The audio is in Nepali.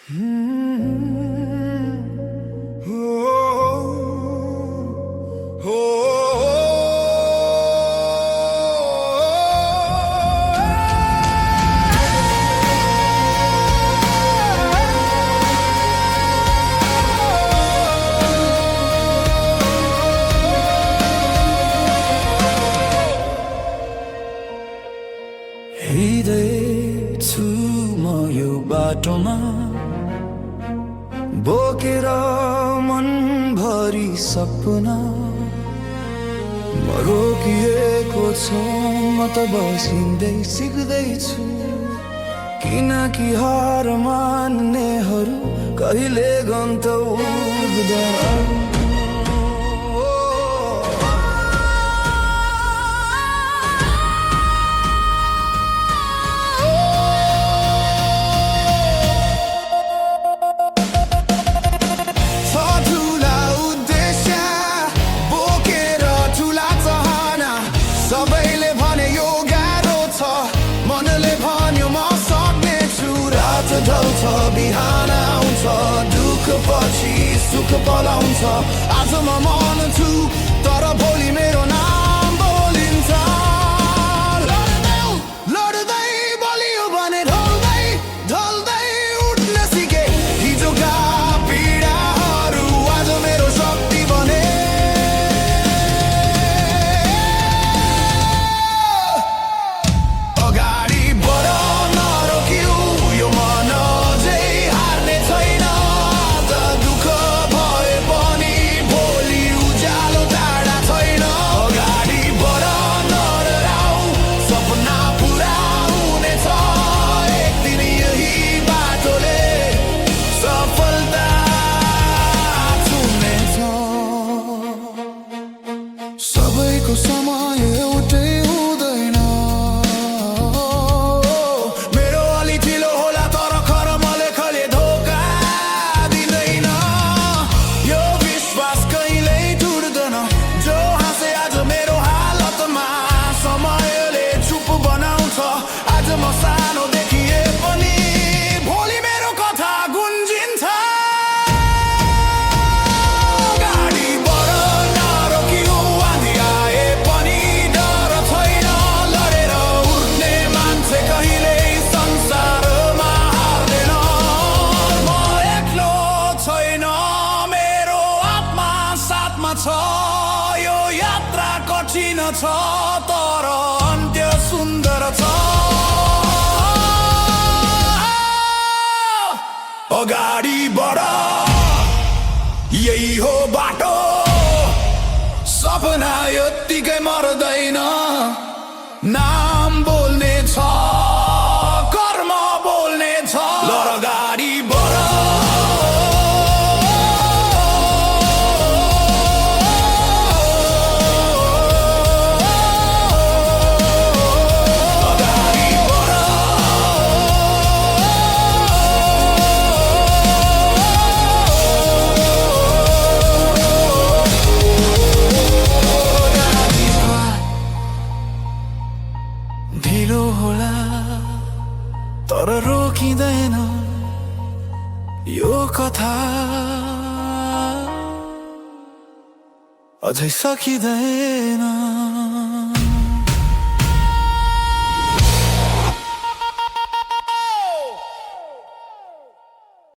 हिँड्दै छु म यो बाटोमा बोकेर मनभरि सपना म रोकिएको छु म त बसिँदै सिक्दैछु किनकि हार मान्नेहरू कहिले गन्तव्य सबैले भने यो गाह्रो छ मनले भन्यो म सक्ने छु रात ढल्छ बिहान आउँछ दुःख पछि सुख पलाउँछ आज म मान्छु तर भोलि मेरो नाम बोलिन्छ लड्दै बलियो भने ढल्दै ढल्दै उठ्न सिके हिजोका पीडाहरू आज मेरो शक्ति बने सबैको समय एउटै हुँदैन मेरो अलि ढिलो होला तर कर्मले कहिले धोका दिँदैन यो विश्वास कहिल्यै टुट्दैन जो हाँसे आज मेरो हालतमा समयले चुप बनाउँछ आज म सानो देखिए पनि भोलि मेरो कथा गुन्जिन्छ यो यात्रा कठिन छ तर अन्त्य सुन्दर छ अगाडि बढ यही हो बाटो सपना यत्तिकै मर्दैन नाम बोल्ने छ कर्म बोल्ने छ अगाडि बढ ढिलो होला तर रोकिँदैन यो कथा अझै सकिँदैन।